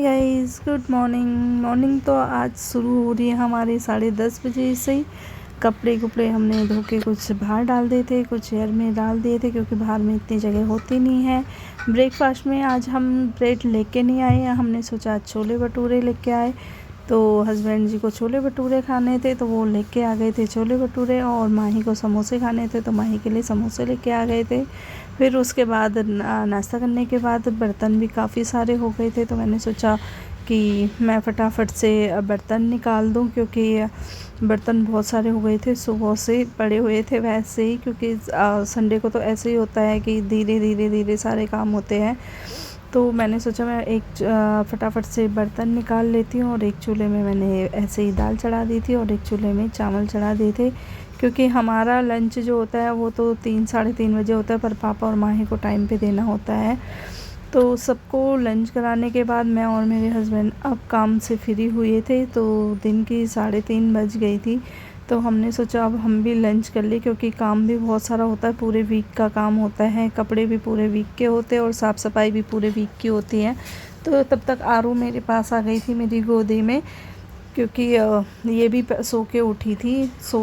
Guys good morning. Morning तो आज शुरू हो रही है हमारे 10:30 बजे से ही। कपड़े हमने धो के कुछ बाहर डाल दिए थे, कुछ एयर में डाल दिए थे क्योंकि बाहर में इतनी जगह होती नहीं है। ब्रेकफास्ट में आज हम ब्रेड लेके नहीं आए हैं, हमने सोचा आज छोले भटूरे लेके आए। तो हस्बैंड जी को छोले भटूरे खाने थे तो वो लेके आ गए थे छोले भटूरे, और माही को समोसे खाने थे तो माही के लिए समोसे लेके आ गए थे। फिर उसके बाद नाश्ता करने के बाद बर्तन भी काफ़ी सारे हो गए थे, तो मैंने सोचा कि मैं फटाफट से बर्तन निकाल दूं क्योंकि बर्तन बहुत सारे हो गए थे, सुबह से पड़े हुए थे वैसे ही, क्योंकि संडे को तो ऐसे ही होता है कि धीरे सारे काम होते हैं। तो मैंने सोचा मैं फटाफट से बर्तन निकाल लेती हूँ, और एक चूल्हे में मैंने ऐसे ही दाल चढ़ा दी थी और एक चूल्हे में चावल चढ़ा दिए थे, क्योंकि हमारा लंच जो होता है वो तो 3 साढ़े 3 बजे होता है, पर पापा और माही को टाइम पे देना होता है। तो सबको लंच कराने के बाद मैं और मेरे हस्बैंड अब काम से फ्री हुए थे, तो दिन की 3:30 बज गई थी। तो हमने सोचा अब हम भी लंच कर ले, क्योंकि काम भी बहुत सारा होता है, पूरे वीक का काम होता है, कपड़े भी पूरे वीक के होते हैं और साफ़ सफाई भी पूरे वीक की होती है। तो तब तक आरू मेरे पास आ गई थी मेरी गोदी में, क्योंकि ये भी सो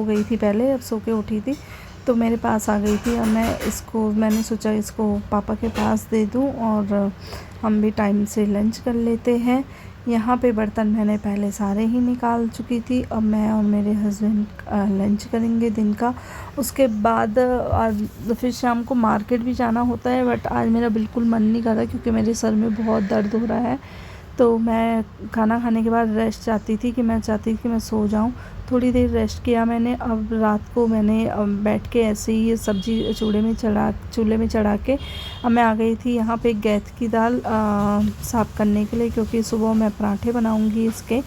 गई थी पहले, अब सो के उठी थी तो मेरे पास आ गई थी। अब मैंने सोचा इसको पापा के पास दे दूं और हम भी टाइम से लंच कर लेते हैं। यहाँ पे बर्तन मैंने पहले सारे ही निकाल चुकी थी। अब मैं और मेरे हस्बैंड लंच करेंगे दिन का। उसके बाद फिर शाम को मार्केट भी जाना होता है, बट आज मेरा बिल्कुल मन नहीं कर रहा क्योंकि मेरे सर में बहुत दर्द हो रहा है। तो मैं खाना खाने के बाद चाहती थी कि मैं सो जाऊं। थोड़ी देर रेस्ट किया मैंने। अब रात को मैंने बैठ के ऐसे ही ये सब्ज़ी चूल्हे में चढ़ा के अब मैं आ गई थी यहाँ पे गैथ की दाल साफ़ करने के लिए, क्योंकि सुबह मैं पराठे बनाऊंगी इसके।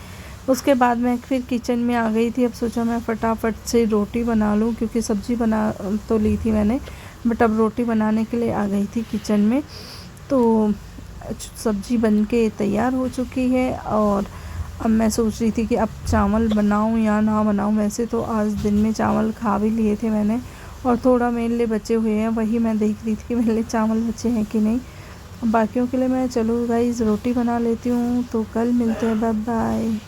उसके बाद मैं फिर किचन में आ गई थी। अब सोचा मैं फटाफट से रोटी बना लूँ, क्योंकि सब्ज़ी बना तो ली थी मैंने, बट अब रोटी बनाने के लिए आ गई थी किचन में। तो सब्ज़ी बन के तैयार हो चुकी है, और अब मैं सोच रही थी कि अब चावल बनाऊं या ना बनाऊं। वैसे तो आज दिन में चावल खा भी लिए थे मैंने, और थोड़ा मेरे लिए बचे हुए हैं, वही मैं देख रही थी कि मेरे लिए चावल बचे हैं कि नहीं। बाकियों के लिए मैं चलो गाइस रोटी बना लेती हूँ। तो कल मिलते हैं, बाय बाय।